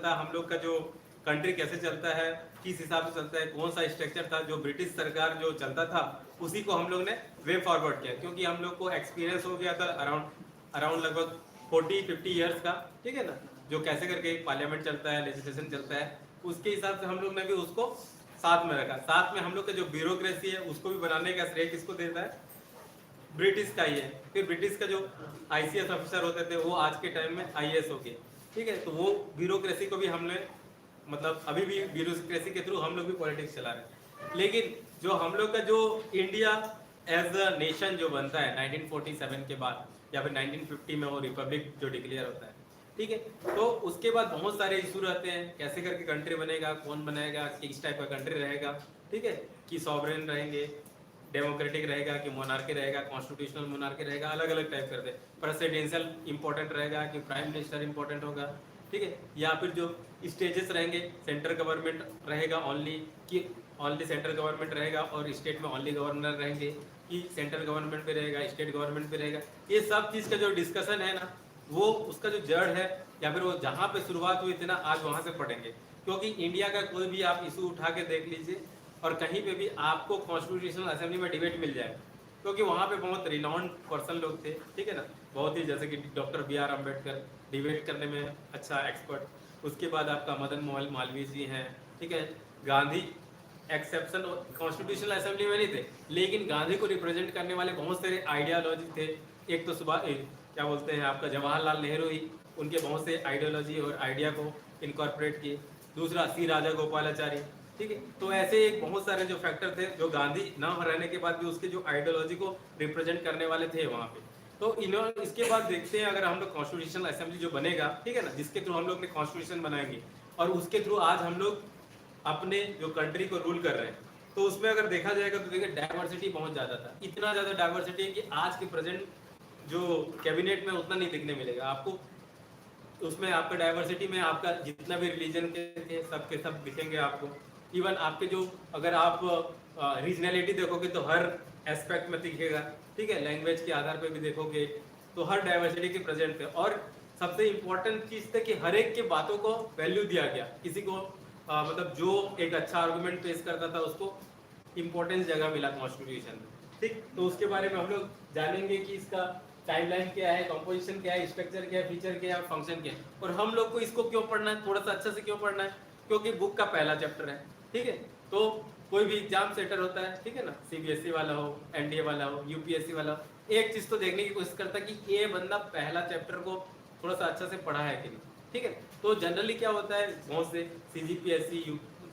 चलता है, हम लोग का जो कंट्री कैसे चलता है, किस हिसाब से चलता है, कौन सा स्ट्रक्चर था जो ब्रिटिश सरकार जो चलता था, उसी को हम लोग ने वे फॉरवर्ड किया, क्योंकि हम लोग को एक्सपीरियंस हो गया था अराउंड लगभग 40-50 ईयर्स का, ठीक है ना, जो कैसे करके एक पार्लियामेंट चलता है, लेजिस्लेशन चलता है, उसके हिसाब से हम लोग ने भी उसको साथ में रखा। साथ में हम लोग का जो ब्यूरोक्रेसी है उसको भी बनाने का श्रेय किसको देता है, ब्रिटिश का ही है। फिर ब्रिटिश का जो आईसीएस ऑफिसर होते थे वो आज के टाइम में आईएएस हो गए, ठीक है। तो वो ब्यूरोक्रेसी को भी हमने, मतलब अभी भी ब्यूरोक्रेसी के थ्रू हम लोग भी पॉलिटिक्स चला रहे हैं। लेकिन जो हम लोग का जो इंडिया एज अ नेशन जो बनता है 1947 के बाद, या फिर 1950 में वो रिपब्लिक जो डिक्लेयर होता है, ठीक है, तो उसके बाद बहुत सारे इशू रहते हैं, कैसे करके कंट्री बनेगा, कौन बनाएगा, किस टाइप का कंट्री रहेगा, ठीक है, कि सॉवरेन रहेंगे, डेमोक्रेटिक रहेगा, कि मोनार्की रहेगा, कॉन्स्टिट्यूशनल मोनार्की रहेगा, अलग अलग टाइप करते हैं। प्रेसिडेंशियल इंपॉर्टेंट रहेगा कि प्राइम मिनिस्टर इंपॉर्टेंट होगा, ठीक है, या फिर जो स्टेजेस रहेंगे, सेंट्रल गवर्नमेंट रहेगा ओनली, कि ओनली सेंट्रल गवर्नमेंट रहेगा, और स्टेट में ओनली गवर्नर रहेंगे, कि सेंट्रल गवर्नमेंट भी रहेगा, स्टेट गवर्नमेंट भी रहेगा। ये सब चीज़ का जो डिस्कशन है ना, वो उसका जो जड़ है, या फिर वो जहाँ पे शुरुआत हुई थी ना, आज वहाँ से पढ़ेंगे। क्योंकि इंडिया का कोई भी आप इशू उठा के देख लीजिए, और कहीं पे भी आपको कॉन्स्टिट्यूशनल असेंबली में डिबेट मिल जाए, क्योंकि वहाँ पे बहुत रिनाउंड पर्सन लोग थे, ठीक है ना, बहुत ही, जैसे कि डॉक्टर बी.आर. अम्बेडकर डिबेट करने में अच्छा एक्सपर्ट, उसके बाद आपका मदन मोहन मालवीय जी हैं, ठीक है, गांधी एक्सेप्शन कॉन्स्टिट्यूशनल असेंबली में नहीं थे, लेकिन गांधी को रिप्रेजेंट करने वाले बहुत सारे आइडियालॉजी थे। एक तो क्या बोलते हैं आपका जवाहरलाल नेहरू ही उनके बहुत से आइडियोलॉजी और आइडिया को इनकॉर्पोरेट किए। दूसरा सी राजा गोपालाचारी, ठीक है। तो ऐसे एक बहुत सारे जो फैक्टर थे जो गांधी ना रहने के बाद भी उसके जो आइडियोलॉजी को रिप्रेजेंट करने वाले थे वहाँ पे। तो इन्होंने, इसके बाद देखते हैं, अगर हम लोग कॉन्स्टिट्यूशनल असेंबली जो बनेगा, ठीक है ना, जिसके थ्रू हम लोग ने कॉन्स्टिट्यूशन बनाएंगे, और उसके थ्रू आज हम लोग अपने जो कंट्री को रूल कर रहे हैं, तो उसमें अगर देखा जाएगा तो देखिए डाइवर्सिटी बहुत ज़्यादा था, इतना ज़्यादा डाइवर्सिटी है कि आज के प्रेजेंट जो कैबिनेट में उतना नहीं देखने मिलेगा आपको। उसमें आपका डाइवर्सिटी में आपका जितना भी रिलीजन के थे सब के सब दिखेंगे आपको। इवन आपके जो, अगर आप रीजनलिटी देखोगे तो हर एस्पेक्ट में दिखेगा, ठीक है, लैंग्वेज के आधार पर भी देखोगे तो हर डाइवर्सिटी के प्रेजेंट थे। और सबसे इम्पोर्टेंट चीज़ था कि हर एक के बातों को वैल्यू दिया गया, किसी को मतलब जो एक अच्छा आर्गुमेंट पेश करता था उसको इम्पोर्टेंस जगह मिला कॉन्स्टिट्यूशन में, ठीक। तो उसके बारे में हम लोग जानेंगे कि इसका टाइमलाइन क्या है, कंपोजिशन क्या है, स्ट्रक्चर क्या है, फीचर क्या है, फंक्शन क्या है, और हम लोग को इसको क्यों पढ़ना है, थोड़ा सा अच्छा से क्यों पढ़ना है, क्योंकि बुक का पहला चैप्टर है, ठीक है। तो कोई भी एग्जाम सेटर होता है, ठीक है ना, सीबीएसई वाला हो, एनडीए वाला हो, यूपीएससी वाला हो, एक चीज तो देखने की कोशिश करता है कि ये बंदा पहला चैप्टर को थोड़ा सा अच्छा से पढ़ा है कि नहीं, ठीक है। तो जनरली क्या होता है, बहुत से सीजीपीएससी,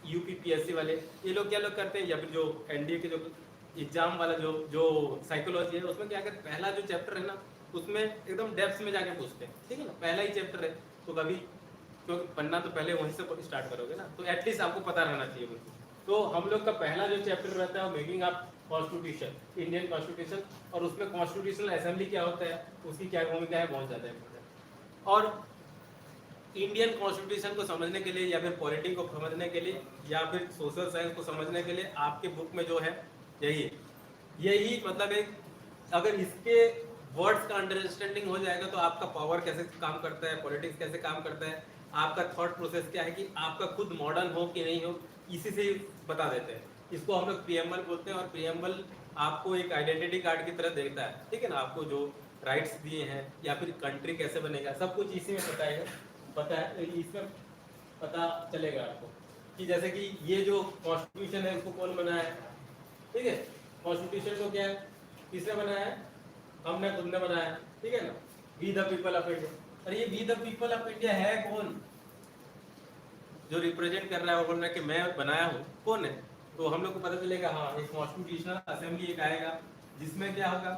यूपीपीएससी वाले, ये लोग क्या लोग करते हैं, या फिर जो एनडीए के जो एग्जाम वाला जो जो साइकोलॉजी है, उसमें क्या करते, पहला जो चैप्टर है ना, उसमें एकदम डेप्थ में जाके पूछते हैं, ठीक है ना, पहला ही चैप्टर है तो कभी, क्योंकि पढ़ना तो पहले वहीं से स्टार्ट करोगे ना, तो एटलीस्ट आपको पता रहना चाहिए बिल्कुल। तो हम लोग का पहला जो चैप्टर रहता है वो making of constitution, Indian constitution, और उसमें कॉन्स्टिट्यूशनल असेंबली क्या होता है, उसकी क्या भूमिका है, बहुत ज़्यादा इंपॉर्टेंट। और इंडियन कॉन्स्टिट्यूशन को समझने के लिए, या फिर पॉलिटिक्स को समझने के लिए, या फिर सोशल साइंस को समझने के लिए, आपके बुक में जो है यही मतलब एक, अगर इसके वर्ड्स का अंडरस्टैंडिंग हो जाएगा तो आपका पावर कैसे काम करता है, पॉलिटिक्स कैसे काम करता है, आपका थॉट प्रोसेस क्या है, कि आपका खुद मॉडर्न हो कि नहीं हो, इसी से बता देते हैं। इसको हम लोग प्रीएम्बल बोलते हैं, और प्रीएम्बल आपको एक आइडेंटिटी कार्ड की तरह देखता है, ठीक है ना, आपको जो राइट्स दिए हैं, या फिर कंट्री कैसे बनेगा, सब कुछ इसी में पता है, इसमें पता चलेगा आपको कि जैसे कि ये जो कॉन्स्टिट्यूशन है इसको कौन बनाया है, ठीक है, कॉन्स्टिट्यूशन को क्या है, किसने बनाया है, हमने, तुमने बनाया है, ठीक है ना, we the people of India. और ये we the people of India है कौन, जो रिप्रेजेंट कर रहा है, वो बोल रहा है कि मैं बनाया हूँ, कौन है, तो हम लोग को पता चलेगा, हाँ, एक कॉन्स्टिट्यूशनल असेंबली एक आएगा, जिसमें क्या होगा,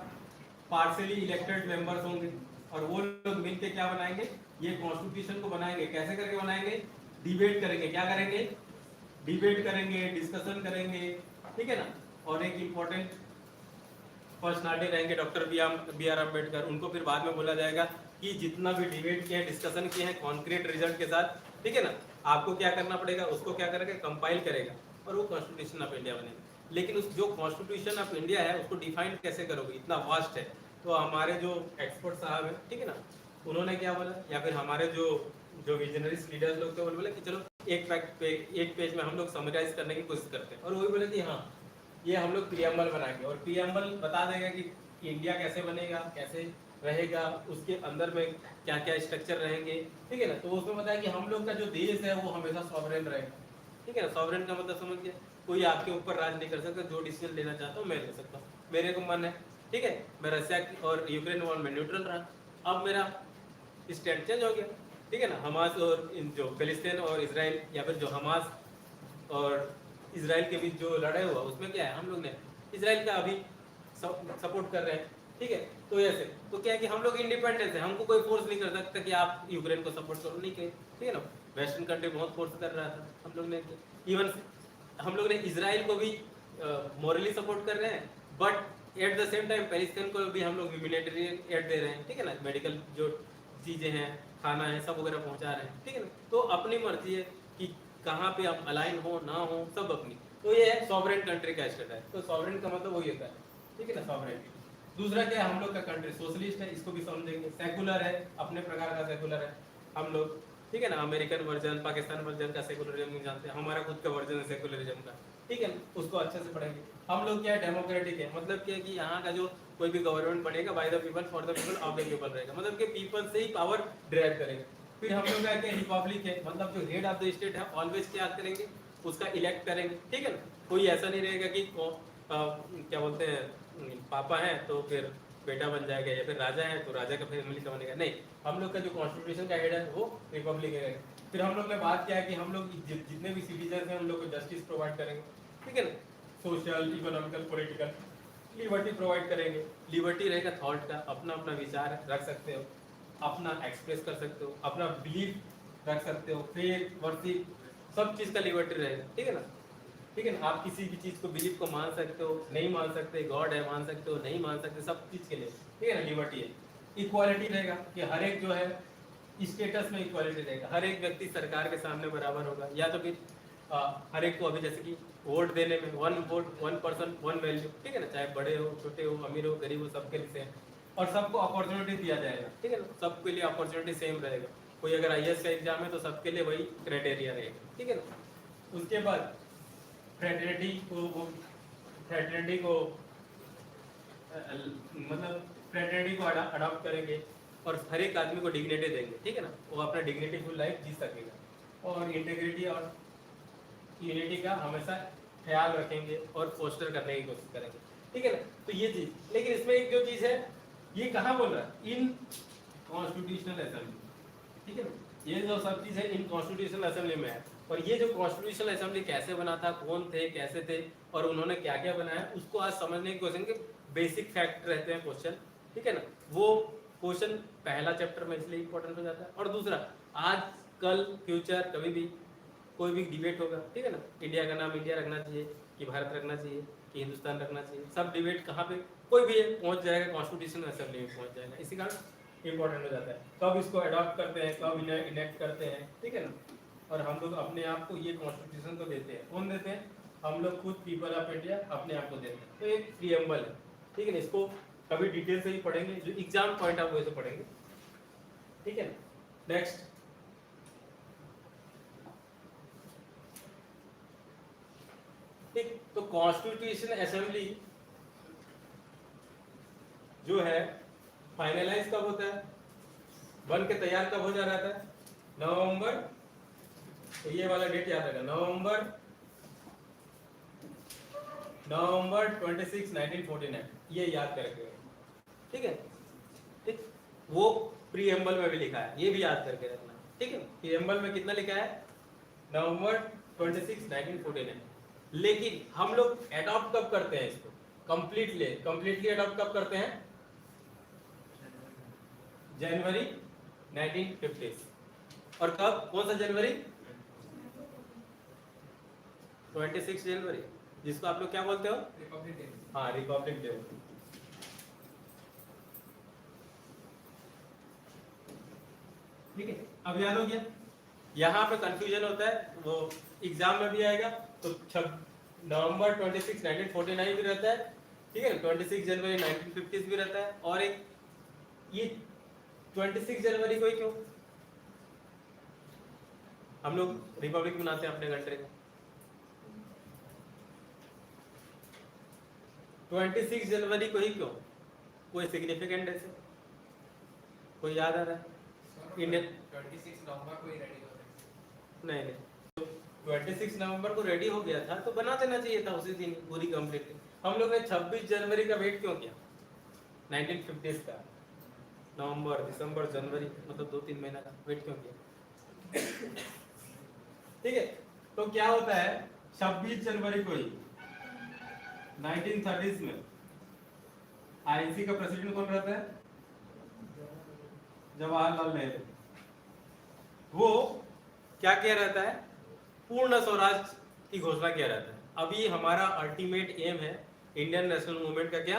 पार्शियली इलेक्टेड मेंबर्स होंगे, और वो लोग मिलकर क्या बनाएंगे, ये कॉन्स्टिट्यूशन को बनाएंगे। कैसे करके बनाएंगे, डिबेट करेंगे, क्या करेंगे, डिबेट करेंगे, डिस्कशन करेंगे, ठीक है ना। और एक इम्पोर्टेंट पर्सनालिटी रहेंगे डॉक्टर बी.आर. अम्बेडकर, उनको फिर बाद में बोला जाएगा कि जितना भी डिबेट किया है, डिस्कशन किए हैं कॉन्क्रीट रिजल्ट के साथ, ठीक है ना, आपको क्या करना पड़ेगा, उसको क्या करेगा, कंपाइल करेगा, और वो कॉन्स्टिट्यूशन ऑफ इंडिया बनेगा। लेकिन उस जो कॉन्स्टिट्यूशन ऑफ इंडिया है उसको डिफाइन कैसे करोगे, इतना वास्ट है। तो हमारे जो एक्सपर्ट साहब हैं, ठीक है ना, उन्होंने क्या बोला, या फिर हमारे जो जो विजनरीज लीडर्स लोग थे वो बोले कि चलो एक पेज में हम लोग समराइज करने की कोशिश करते हैं, और वही बोले कि हाँ ये हम लोग प्रीएम्बल बनाएंगे, और प्रीएम्बल बता देगा कि इंडिया कैसे बनेगा, कैसे रहेगा, उसके अंदर में क्या क्या स्ट्रक्चर रहेंगे, ठीक है ना। तो उसमें बताया कि हम लोग का जो देश है वो हमेशा सॉवरेन रहेगा, ठीक है ना। सॉवरेन का मतलब समझ गया, कोई आपके ऊपर राज नहीं कर सकता, जो डिसीजन लेना चाहता हूँ मैं ले सकता हूँ, मेरे को मन है, ठीक है। मैं रशिया और यूक्रेन वॉर में न्यूट्रल रहा, अब मेरा स्टैंड चेंज हो गया, ठीक है ना। हमास और जो फिलिस्तीन और इसराइल, या फिर जो हमास और इसराइल के बीच जो लड़ाई हुआ उसमें क्या है, हम लोग ने इसराइल का अभी सपोर्ट कर रहे हैं, ठीक है। तो ऐसे तो क्या है कि हम लोग इंडिपेंडेंट है, हमको कोई फोर्स नहीं कर सकता कि आप यूक्रेन को सपोर्ट करो, नहीं कहे, ठीक है ना। वेस्टर्न कंट्री बहुत फोर्स कर रहा था, हम लोग ने इवन हम लोग ने इसराइल को भी मॉरली सपोर्ट कर रहे हैं, but at the same time Palestine को भी हम लोग ह्यूमैनिटेरियन एड दे रहे हैं, ठीक है ना। मेडिकल जो चीज़ें हैं, खाना है, सब वगैरह पहुंचा रहे हैं, ठीक है ना। तो अपनी मर्जी है कि कहाँ पे आप अलाइन हो ना हो, सब अपनी। तो ये है सॉवरेन कंट्री का स्टेट है, तो सॉवरेन का मतलब वही होता है, ठीक है ना, सॉवरेन। दूसरा क्या है, हम लोग का कंट्री सोशलिस्ट है, इसको भी समझेंगे। सेकुलर है, अपने प्रकार का सेकुलर है हम लोग, ठीक है ना। अमेरिकन वर्जन, पाकिस्तान वर्जन का सेकुलरिज्म जानते हैं, हमारा खुद का वर्जन है सेकुलरिज्म का, ठीक है, उसको अच्छे से पढ़ेंगे। हम लोग क्या है, डेमोक्रेटिक है, मतलब क्या है कि यहाँ का जो कोई भी गवर्नमेंट बनेगा by the people for the people of the people रहेगा, मतलब कि पीपल से ही पावर डिराइव करेंगे। फिर हम लोग क्या है, रिपब्लिक है, मतलब जो हेड ऑफ द स्टेट है ऑलवेज क्या करेंगे, उसका इलेक्ट करेंगे, ठीक है ना। कोई ऐसा नहीं रहेगा कि क्या बोलते हैं, पापा हैं तो फिर बेटा बन जाएगा, या फिर राजा है तो राजा का फैमिली का बनेगा, नहीं। हम लोग का जो कॉन्स्टिट्यूशन का हेड है वो रिपब्लिक है। फिर हम लोग ने बात किया है कि हम लोग जितने भी सिटीजन हैं उन लोग को जस्टिस प्रोवाइड करेंगे, ठीक है ना। Social, economical, political liberty provide करेंगे। लिबर्टी रहेगा थॉट का, अपना अपना विचार रख सकते हो, अपना एक्सप्रेस कर सकते हो, अपना बिलीफ रख सकते हो, फेथ, वर्शिप, सब चीज़ का लिबर्टी रहेगा, ठीक है ना, ठीक है ना। आप किसी भी चीज़ को, बिलीफ को मान सकते हो, नहीं मान सकते, गॉड है मान सकते हो, नहीं मान सकते, सब चीज़ के लिए, ठीक है ना, लिबर्टी है। इक्वालिटी रहेगा कि हर एक जो है स्टेटस में इक्वालिटी रहेगा, हर एक व्यक्ति सरकार के सामने बराबर होगा, या तो फिर हर एक को अभी जैसे कि वोट देने में 1 वोट 1 पर्सन 1 वैल्यू, ठीक है ना, चाहे बड़े हो, छोटे हो, अमीर हो, गरीब हो, सबके लिए सेम, और सबको अपॉर्चुनिटी दिया जाएगा, ठीक है ना, सबके लिए अपॉर्चुनिटी सेम रहेगा। कोई अगर IAS का एग्जाम है तो सबके लिए वही क्राइटेरिया रहेगा, ठीक है ना। उसके बाद फ्रेटर्निटी को मतलब फ्रेटर्निटी को अडॉप्ट करेंगे, और हर एक आदमी को डिग्निटी देंगे, ठीक है ना, वो अपना डिग्निटी फुल लाइफ जी सकेगा। और इंटीग्रिटी और यूनिटी का हमेशा ख्याल रखेंगे और फोस्टर करने की कोशिश करेंगे, ठीक है ना। तो ये चीज, लेकिन इसमें एक जो चीज है, ये कहाँ बोल रहा है, इन कॉन्स्टिट्यूशनल असेंबली, ठीक है ना। ये जो सब चीज है इन कॉन्स्टिट्यूशनल असेंबली में है। और ये जो कॉन्स्टिट्यूशनल असेंबली कैसे बना था, कौन थे, कैसे थे, और उन्होंने क्या क्या बनाया, उसको आज समझने की कोशिश करेंगे। बेसिक फैक्ट रहते हैं क्वेश्चन, ठीक है ना, वो क्वेश्चन पहला चैप्टर में इसलिए इंपॉर्टेंट हो जाता है। और दूसरा, आज कल फ्यूचर कभी भी कोई भी डिबेट होगा, ठीक है ना, इंडिया का नाम इंडिया रखना चाहिए कि भारत रखना चाहिए कि हिंदुस्तान रखना चाहिए, सब डिबेट कहाँ पे कोई भी है पहुँच जाएगा, कॉन्स्टिट्यूशनल असेंबली में पहुँच जाएगा, इसी कारण इंपॉर्टेंट हो जाता है। कब इसको अडॉप्ट करते हैं, कब इनेक्ट करते हैं, ठीक है ना। और हम लोग अपने आप को ये कॉन्स्टिट्यूशन को देते हैं, कौन देते हैं, हम लोग खुद पीपल ऑफ इंडिया अपने आप को देते हैं। तो एक प्रीएम्बल है, ठीक है ना, इसको कभी डिटेल से ही पढ़ेंगे, जो एग्जाम पॉइंट ऑफ व्यू से पढ़ेंगे, ठीक है ना। नेक्स्ट, ठीक, तो कॉन्स्टिट्यूशन असेंबली जो है फाइनलाइज कब होता है, बन के तैयार कब हो जा रहा था, नवंबर, तो ये वाला डेट याद रखना, नवंबर 26 1949, ये याद करके, ठीक है, ठीक। वो प्रीएम्बल में भी लिखा है, ये भी याद करके रखना, ठीक है। प्रीएम्बल में कितना लिखा है, नवंबर 26 1949। लेकिन हम लोग अडॉप्ट कब करते हैं इसको, कंप्लीटली अडॉप्ट कब करते हैं, जनवरी 1950। और कब, कौन सा जनवरी, 26 जनवरी, जिसको आप लोग क्या बोलते हो, रिपब्लिक डे। हाँ, रिपब्लिक डे। ठीक है, अब याद हो गया। यहाँ पे कंफ्यूजन होता है, वो एग्जाम में भी आएगा, तो नवंबर 26 1949 भी रहता है, ठीक है, 26 जनवरी 1950 भी रहता है। और एक ये 26 जनवरी को ही क्यों, हम लोग रिपब्लिक मनाते हैं अपने कंट्री का। 26 जनवरी को ही क्यों? कोई सिग्निफिकेंट है? कोई याद आ रहा है? इंडियन 26 नवंबर को ही रेडी हो रहे हैं। नहीं नहीं, 26 नवंबर को रेडी हो गया था तो बना देना चाहिए था उसी दिन पूरी कंप्लीट। हम लोग ने 26 जनवरी का वेट क्यों किया? 1950s का नवंबर, दिसंबर, जनवरी, मतलब 2-3 महीना का वेट क्यों किया? ठीक है, तो क्या होता है 26 जनवरी को ही 1930s में आईएनसी का प्रेसिडेंट कौन रहता है? जवाहरलाल नेहरू। वो क्या किया रहता है? पूर्ण स्वराज की घोषणा किया रहता है। अभी हमारा अल्टीमेट एम है इंडियन नेशनल मूवमेंट का क्या?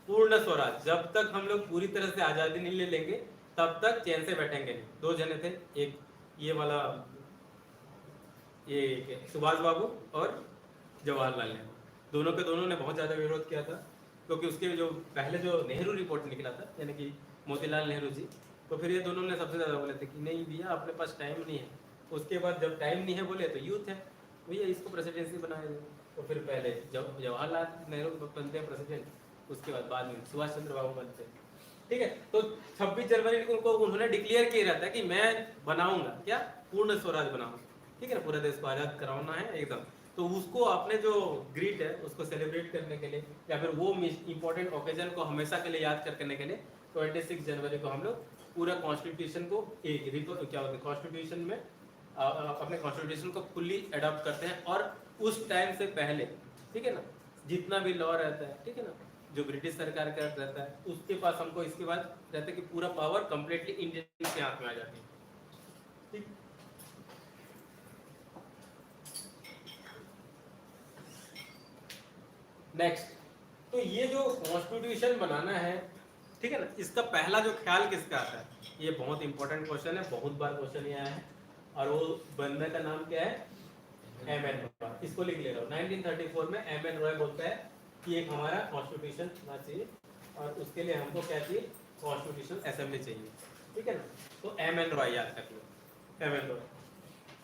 पूर्ण स्वराज। जब तक हम लोग पूरी तरह से आजादी नहीं ले लेंगे तब तक चैन से बैठेंगे नहीं। दो जने थे, एक ये वाला ये सुभाष बाबू और जवाहरलाल नेहरू, दोनों के दोनों ने बहुत ज़्यादा विरोध किया था क्योंकि उसके जो पहले जो नेहरू रिपोर्ट निकला था यानी कि मोतीलाल नेहरू जी, तो फिर ये दोनों ने सबसे ज़्यादा बोले थे कि नहीं भैया अपने पास टाइम नहीं है। उसके बाद जब टाइम नहीं है बोले तो यूथ है भैया इसको प्रेसिडेंसी बनाया जाए। तो फिर पहले जवाहरलाल नेहरू बनते हैं प्रेसिडेंट, उसके बाद में सुभाष चंद्र बाबू बनते हैं। ठीक है, तो 26 जनवरी को उन्होंने डिक्लेयर किया रहता है कि मैं बनाऊंगा क्या? पूर्ण स्वराज बनाऊंगा। ठीक है ना, पूरा देश को आज़ाद कराना है एकदम। तो उसको अपने जो ग्रीट है उसको सेलिब्रेट करने के लिए या फिर वो इंपॉर्टेंट ओकेजन को हमेशा के लिए याद करने के लिए 26 जनवरी को हम लोग पूरा कॉन्स्टिट्यूशन को एक क्या होता है कॉन्स्टिट्यूशन में अपने कॉन्स्टिट्यूशन को फुल्ली अडॉप्ट करते हैं। और उस टाइम से पहले, ठीक है ना, जितना भी लॉ रहता है, ठीक है ना, जो ब्रिटिश सरकार का रहता है उसके पास हमको इसके बाद रहता है कि पूरा पावर कंप्लीटली इंडियन के हाथ में आ जाती है। ठीक, नेक्स्ट, तो ये जो कॉन्स्टिट्यूशन बनाना है, ठीक है ना, इसका पहला जो ख्याल किसका आता है? ये बहुत इंपॉर्टेंट क्वेश्चन है, बहुत बार क्वेश्चन ये आया है। और वो बंदे का नाम क्या है? एम.एन. रॉय। इसको लिख ले रहा हूँ। 1934 में एम.एन. रॉय बोलता है कि एक हमारा कॉन्स्टिट्यूशन होना चाहिए और उसके लिए हमको क्या चाहिए? कॉन्स्टिट्यूशन असेंबली चाहिए। ठीक है ना, तो एम.एन. रॉय याद रख लो, एम.एन. रॉय।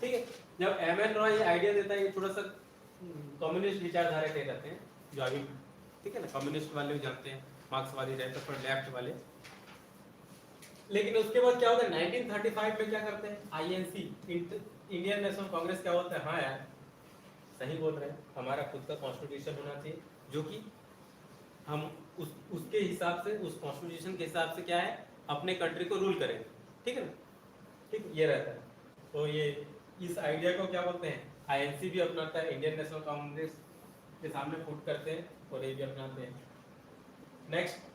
ठीक है, जब एम.एन. रॉय ये आइडिया देता है, ये थोड़ा सा कम्युनिस्ट विचारधारा के रहते हैं जो अभी, ठीक है ना, कम्युनिस्ट वाले जानते हैं, मार्क्सवादी रहते हैं, लेफ्ट वाले। लेकिन उसके बाद क्या होता है 1935 में क्या करते हैं? आईएनसी, इंडियन नेशनल कांग्रेस, क्या होता है? हाँ यार सही बोल रहे हैं, हमारा खुद का कॉन्स्टिट्यूशन होना चाहिए जो कि हम उसके हिसाब से, उस कॉन्स्टिट्यूशन के हिसाब से क्या है, अपने कंट्री को रूल करेंगे। ठीक है ना, ठीक, ये रहता है। तो ये इस आइडिया को क्या बोलते हैं? आईएनसी भी अपनाता है, इंडियन नेशनल कांग्रेस के सामने पुट करते हैं और ये भी अपनाते हैं। नेक्स्ट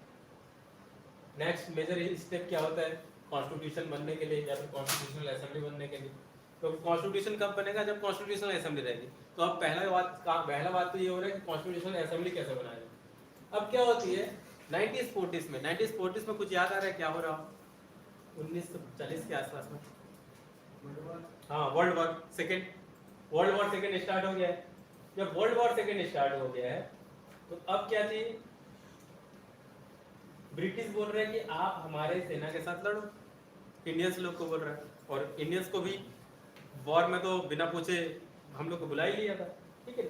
मेजर स्टेप क्या होता है कॉन्स्टिट्यूशन बनने के लिए या फिर कॉन्स्टिट्यूशनल असेंबली बनने के लिए? तो कॉन्स्टिट्यूशन कब बनेगा? जब कॉन्स्टिट्यूशनल असेंबली रहेगी। तो अब पहला बात तो ये हो रहा है कि कॉन्स्टिट्यूशनल असेंबली कैसे बनाया जाए। अब क्या होती है 1940s में कुछ याद आ रहा है क्या हो रहा हो? 1940 के आसपास में, हाँ, वर्ल्ड वॉर सेकेंड स्टार्ट हो गया है। जब वर्ल्ड वॉर सेकेंड स्टार्ट हो गया है तो अब क्या चाहिए? ब्रिटिश बोल रहे हैं कि आप हमारे सेना के साथ लड़ो, इंडियंस लोग को बोल रहा है। और इंडियंस को भी वॉर में तो बिना पूछे हम लोग को बुला ही लिया था। ठीक है,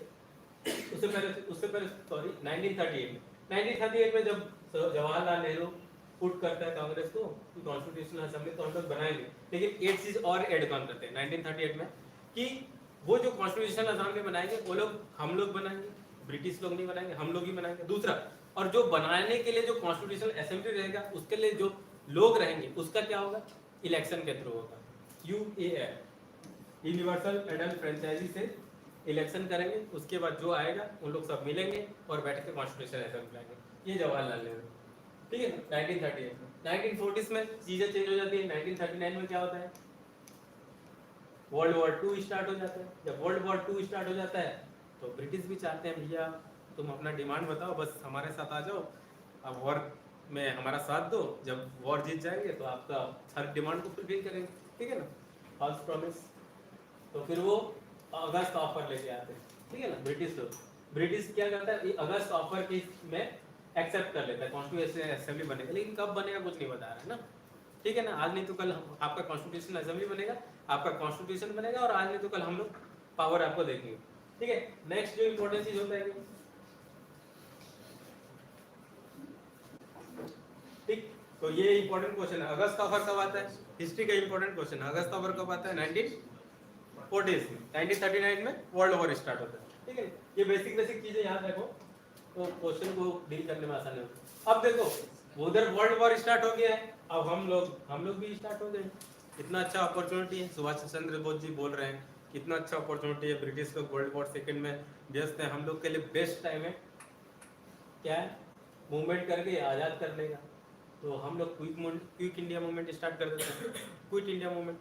उससे पहले सॉरी 1938 में जब जवाहरलाल नेहरू पुट करता है कांग्रेस को कॉन्स्टिट्यूशनल असेंबली, तो हम लोग बनाएंगे। लेकिन एक चीज और एड ऑन करते हैं 1938 में कि वो जो कॉन्स्टिट्यूशनल असेंबली बनाएंगे वो लोग हम लोग बनाएंगे, ब्रिटिश लोग नहीं बनाएंगे, हम लोग ही बनाएंगे। दूसरा, और जो बनाने के लिए जो कॉन्स्टिट्यूशनल असेंबली रहेगा उसके लिए जो लोग रहेंगे उसका क्या होगा? इलेक्शन के थ्रू होगा। यूएएफ, यूनिवर्सल एडल्ट फ्रेंचाइजी से इलेक्शन करेंगे, उसके बाद जो आएगा उन लोग सब मिलेंगे और बैठ के कॉन्स्टिट्यूशन असेंबली लाएंगे। ये जवाहरलाल नेहरू, ठीक है ना, 1938 में। 1940s में चीजें चेंज हो जाती है। 1939 में क्या होता है? वर्ल्ड वॉर 2 स्टार्ट हो जाता है। जब वर्ल्ड वॉर 2 स्टार्ट हो जाता है तो ब्रिटिश भी चाहते हैं भैया तुम अपना डिमांड बताओ, बस हमारे साथ आ जाओ, अब वॉर में हमारा साथ दो, जब वॉर जीत जाएंगे तो आपका हर डिमांड को फुलफिल करेंगे। ठीक है ना, फॉल्स प्रॉमिस। तो फिर वो अगस्त ऑफर लेके आते हैं। ठीक है ना, ब्रिटिश क्या करता है? अगस्त ऑफर की में एक्सेप्ट कर लेता है कॉन्स्टिट्यूशन असेंबली बनेगा। लेकिन कब बनेगा कुछ नहीं बता रहा है ना। ठीक है ना, आज नहीं तो कल आपका कॉन्स्टिट्यूशन असेंबली बनेगा आपका कॉन्स्टिट्यूशन बनेगा, और आज नहीं तो कल हम लोग पावर आपको देखेंगे। ठीक है, नेक्स्ट जो इम्पोर्टेंट चीज होता है, ठीक, तो ये इम्पोर्टेंट क्वेश्चन है। अगस्त ऑफर कब आता है? हिस्ट्री का इम्पोर्टेंट क्वेश्चन है। अगस्त ऑफर कब आता है? 1940 में। 1939 में वर्ल्ड वॉर स्टार्ट होता है। ठीक है, ये बेसिक बेसिक चीजें याद रखो तो क्वेश्चन को डील करने में आसानी होगी। अब देखो उधर वर्ल्ड वॉर स्टार्ट हो गया है, अब हम लोग भी स्टार्ट हो गए। इतना अच्छा अपॉर्चुनिटी है, सुभाष चंद्र बोस जी बोल रहे हैं कितना अच्छा अपॉर्चुनिटी है, ब्रिटिश लोग वर्ल्ड वॉर सेकेंड में व्यस्त है, हम लोग के लिए बेस्ट टाइम है क्या है, मूवमेंट करके आज़ाद कर लेगा। तो हम लोग क्विक इंडिया मूवमेंट स्टार्ट कर देते हैं, क्विट इंडिया मूवमेंट।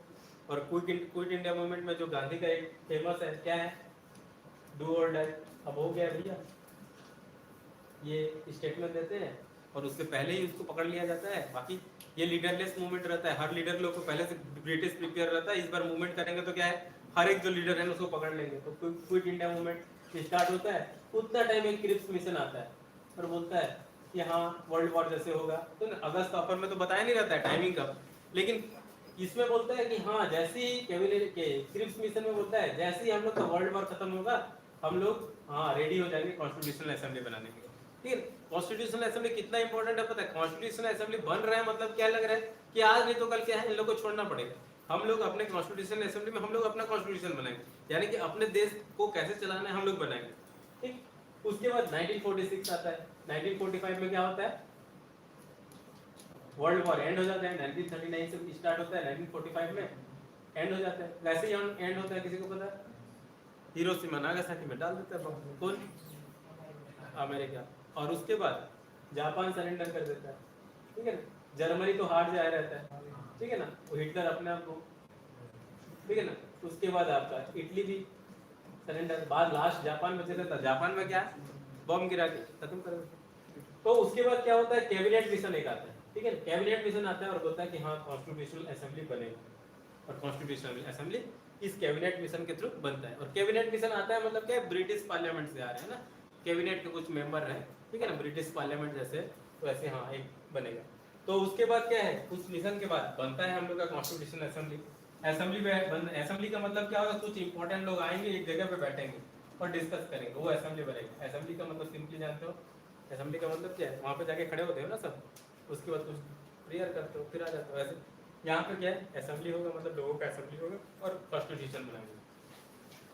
और क्विट इंडिया मूवमेंट में जो गांधी का एक फेमस है क्या है, डू और डाई। अब हो गया भैया, ये स्टेटमेंट देते हैं और उससे पहले ही उसको पकड़ लिया जाता है। बाकी ये लीडरलेस मूवमेंट रहता है, हर लीडर लोग को पहले से ब्रिटिश प्रिपेयर रहता है, इस बार मूवमेंट करेंगे तो क्या है, हर एक जो लीडर है उसको पकड़ लेंगे। तो क्विट इंडिया मूवमेंट स्टार्ट होता है, उतना टाइम एक क्रिप्स मिशन आता है और बोलता है कि हाँ वर्ल्ड वॉर जैसे होगा। तो अगस्त ऑफर में तो बताया नहीं रहता है टाइमिंग कब, लेकिन इसमें बोलता है कि हाँ जैसे ही कैबिनेट के क्रिप्स मिशन में बोलता है जैसे ही हम लोग का वर्ल्ड वॉर खत्म होगा हम लोग हाँ रेडी हो जाएंगे कॉन्स्टिट्यूशनल असेंबली बनाने के लिए। ठीक है, कॉन्स्टिट्यूशनल असेंबली कितना इंपॉर्टेंट है पता है? कॉन्स्टिट्यूशनल असेंबली बन रहा है मतलब क्या लग रहा है कि आज नहीं तो कल क्या है, इन लोगों को छोड़ना पड़ेगा। हम लोग अपने कॉन्स्टिट्यूशनल असेंबली में हम लोग अपना कॉन्स्टिट्यूशन बनाएंगे, यानी कि अपने देश को कैसे चलाना है हम लोग बनाएंगे। ठीक, उसके बाद 1946 आता है। 1945 में क्या होता है, वर्ल्ड वॉर एंड हो जाता है। 1939 से स्टार्ट होता है, 1945 में एंड हो जाता है। वैसे ही एंड होता है, किसी को पता है? हिरोशिमा नागासाकी में डाल देता है बम। कौन? अमेरिका। और उसके बाद जापान सरेंडर कर देता है। ठीक है ना, जर्मनी तो हार जाया रहता है। ठीक है ना, वो हिटलर अपने आप को, ठीक है ना। उसके बाद आपका इटली भी सरेंडर, बाद लास्ट जापान बचे रहता है। जापान में क्या बम गिरा के खत्म कर देता है। तो उसके बाद क्या होता है, कैबिनेट मिशन एक आता है। ठीक है, कैबिनेट मिशन आता है और बोलता है कि हाँ कॉन्स्टिट्यूशनल असेंबली बनेगा, और कॉन्स्टिट्यूशनल असेंबली इस कैबिनेट मिशन के थ्रू बनता है। और कैबिनेट मिशन आता है मतलब क्या है, ब्रिटिश पार्लियामेंट से आ रहे हैं ना, कैबिनेट के कुछ मेंबर हैं, ठीक है ना, ब्रिटिश पार्लियामेंट जैसे, तो ऐसे हाँ एक बनेगा। तो उसके बाद क्या है, उस मिशन के बाद बनता है हम लोग का कॉन्स्टिट्यूशनल असेंबली। असेंबली का मतलब क्या होगा, कुछ इंपॉर्टेंट लोग आएंगे एक जगह पे बैठेंगे और डिस्कस करेंगे, वो असेंबली बनेगा। असेंबली का मतलब सिंपली जानते हो, असेंबली का मतलब क्या है, वहाँ पे जाके खड़े होते हो ना सब, उसके बाद कुछ प्रेयर करते हो फिर आ जाते हो। ऐसे यहाँ पे क्या है, असेंबली होगा मतलब लोगों का असेंबली होगा और कॉन्स्टिट्यूशन बनाएंगे।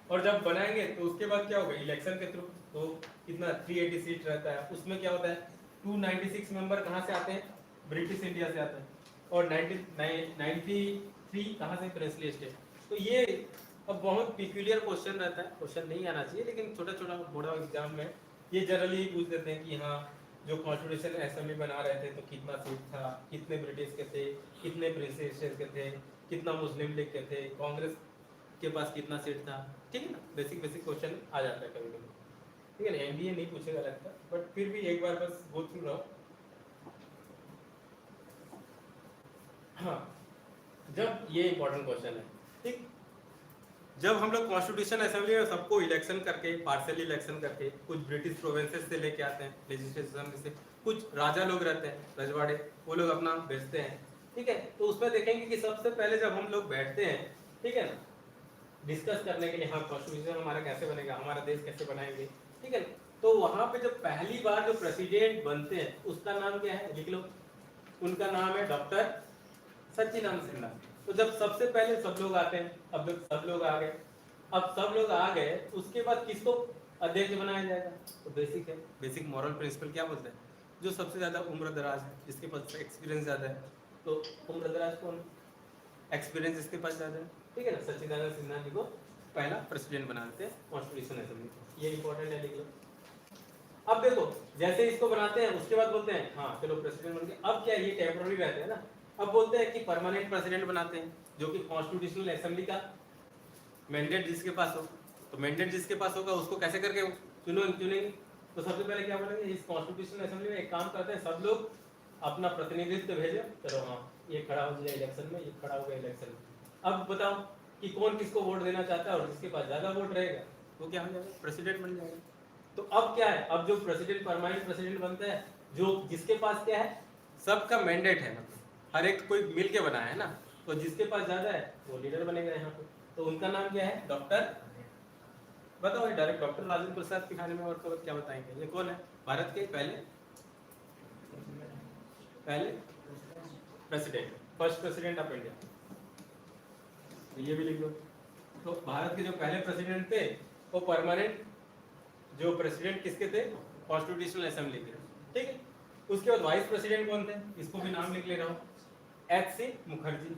और जब बनाएंगे तो उसके बाद क्या होगा, इलेक्शन के थ्रू। तो कितना 380 सीट रहता है, उसमें क्या होता है 296 मेंबर कहाँ से आते हैं, ब्रिटिश इंडिया से आते हैं, और 93 कहाँ से, प्रिंसली स्टेट। तो ये अब बहुत पिक्यूलियर क्वेश्चन रहता है, क्वेश्चन नहीं आना चाहिए लेकिन छोटा छोटा मोड़ा एग्जाम में ये जनरली पूछ देते हैं कि हाँ जो कॉन्स्टिट्यूशन असेंबली बना रहे थे तो कितना सीट था, कितने ब्रिटिश के थे, कितने ब्रिटिश के थे, कितना मुस्लिम लीग के थे, कांग्रेस के पास कितना सीट था। ठीक है ना, बेसिक बेसिक क्वेश्चन आ जाता है कभी कभी। ठीक है ना, एनडीए नहीं पूछेगा लगता, बट फिर भी एक बार बस गो थ्रू रहो। हाँ, जब ये इंपॉर्टेंट क्वेश्चन है, ठीक, जब हम लोग कॉन्स्टिट्यूशन असेंबली में सबको इलेक्शन करके, पार्शियल इलेक्शन करके, कुछ ब्रिटिश प्रोविंसेस से लेके आते हैं लेजिस्लेशन से, कुछ राजा लोग रहते हैं रजवाड़े, वो लोग अपना भेजते हैं। ठीक है, तो उसमें देखेंगे कि सबसे पहले जब हम लोग बैठते हैं, ठीक है ना, डिस्कस करने के लिए हाँ कॉन्स्टिट्यूशन हमारा कैसे बनेगा, हमारा देश कैसे बनाएंगे। ठीक है, तो वहां पे जब पहली बार जो प्रेसिडेंट बनते हैं उसका नाम क्या है, लिख लो, उनका नाम है डॉक्टर सच्चिदानंद सिन्हा। तो जब सबसे पहले सब लोग आते हैं, अब सब लोग आ गए, अब सब लोग आ गए, उसके बाद किसको अध्यक्ष बनाया जाएगा, तो बेसिक है, बेसिक मॉरल प्रिंसिपल क्या बोलते हैं, जो सबसे ज्यादा उम्र दराज है, जिसके पास एक्सपीरियंस ज्यादा है, तो उम्र दराज कौन, एक्सपीरियंस जिसके पास ज्यादा है। ठीक है ना, सच्चिदानंद सिन्हा जी को पहला प्रेसिडेंट बना देते हैं कॉन्स्टिट्यूशन असेंबली, ये इंपॉर्टेंट है, लिख लो। अब देखो जैसे इसको बनाते हैं उसके बाद बोलते हैं हाँ चलो प्रेसिडेंट बन गए। अब क्या ये टेम्पररी रहते हैं ना, अब बोलते हैं कि परमानेंट प्रेसिडेंट बनाते हैं, जो कि कॉन्स्टिट्यूशनल असेंबली का मैंडेट जिसके पास हो। तो मैंडेट जिसके पास होगा उसको कैसे करके चुनेंगे, तो सबसे पहले क्या बोलेंगे, इस कॉन्स्टिट्यूशनल असेंबली में एक काम करते हैं, सब लोग अपना प्रतिनिधित्व भेजो, चलो हाँ ये खड़ा हो गया इलेक्शन में, ये खड़ा हो गया इलेक्शन में। अब बताओ कि कौन किसको वोट देना चाहता है, और जिसके पास ज्यादा वोट रहेगा वो क्या हो जाएगा, प्रेसिडेंट बन जाएगा। तो अब क्या है, अब जो प्रेसिडेंट परमानेंट प्रेसिडेंट बनता है, जो जिसके पास क्या है, सबका मैंडेट है, मतलब हर एक कोई मिल के बनाया है ना, तो जिसके पास ज्यादा है वो लीडर बनेगा यहाँ पे। तो उनका नाम क्या है? डॉक्टर, बताओ डायरेक्ट डॉक्टर राजेंद्र प्रसाद के बारे में और तो क्या बताएंगे? ये कौन है भारत के पहले president, first president of India. तो ये भी लिख लो। तो भारत के जो पहले प्रेसिडेंट थे वो परमानेंट जो प्रेसिडेंट किसके थे? कॉन्स्टिट्यूशनल असेंबली के, ठीक है। उसके बाद वाइस प्रेसिडेंट कौन थे? इसको भी नाम लिख ले रहा हूँ, एच.सी. मुखर्जी,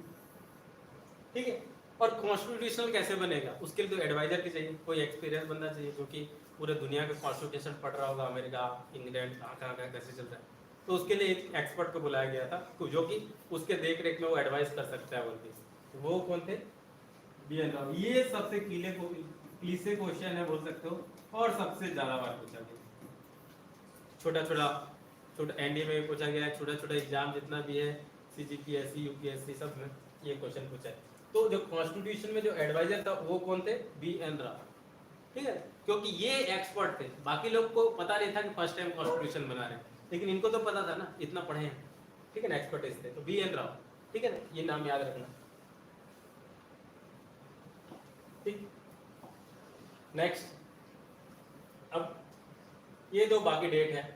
ठीक है। और कॉन्स्टिट्यूशनल कैसे बनेगा उसके लिए तो एडवाइजर की चाहिए, कोई एक्सपीरियंस बंदा चाहिए जो कि पूरे दुनिया का कॉन्स्टिट्यूशन पढ़ रहा होगा, अमेरिका, इंग्लैंड, कहाँ कैसे चल रहा है। तो उसके लिए एक एक्सपर्ट को बुलाया गया था जो कि उसके देख रेख में वो एडवाइस कर सकता है बोलते। वो कौन थे? बी.एन. राव। ये सबसे क्लीशे क्वेश्चन है बोल सकते हो, और सबसे ज्यादा बार पूछा गया। छोटा एनडीए में पूछा गया है, छोटा एग्जाम जितना भी है सीजीपीएससी, यूपीएससी सब में ये क्वेश्चन पूछा है। तो जो कॉन्स्टिट्यूशन में जो एडवाइजर था वो कौन थे? बी.एन. राव, ठीक है। क्योंकि ये एक्सपर्ट थे, बाकी लोग को पता नहीं था कि फर्स्ट टाइम कॉन्स्टिट्यूशन बना रहे हैं, लेकिन इनको तो पता था ना, इतना पढ़े हैं, ठीक है ना, एक्सपर्टाइज थे। तो बी.एन. राव, ठीक है ना, ये नाम याद रखना, ठीक। नेक्स्ट, अब ये दो बाकी डेट है।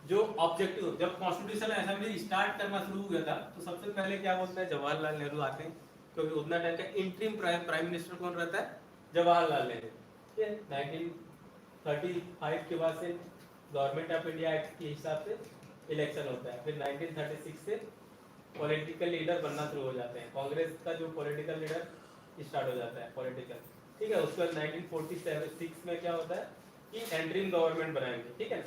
जो ऑब्जेक्टिव, जब कॉन्स्टिट्यूशनल असेंबली स्टार्ट करना शुरू हुआ था तो सबसे पहले क्या बोलता है? जवाहरलाल नेहरू आते हैं, क्योंकि उतना टाइम का इंटरिम प्राइम मिनिस्टर कौन रहता है? जवाहरलाल नेहरू, ठीक है। 1935 के बाद से गवर्नमेंट ऑफ इंडिया एक्ट के हिसाब से इलेक्शन होता है। फिर 1936 से पॉलिटिकल लीडर बनना शुरू हो जाते हैं, कांग्रेस का जो पॉलिटिकल लीडर स्टार्ट हो जाता है पॉलिटिकल, ठीक है। उसके बाद 1946 में क्या होता है कि एंटरिंग गवर्नमेंट बनाएंगे, ठीक है।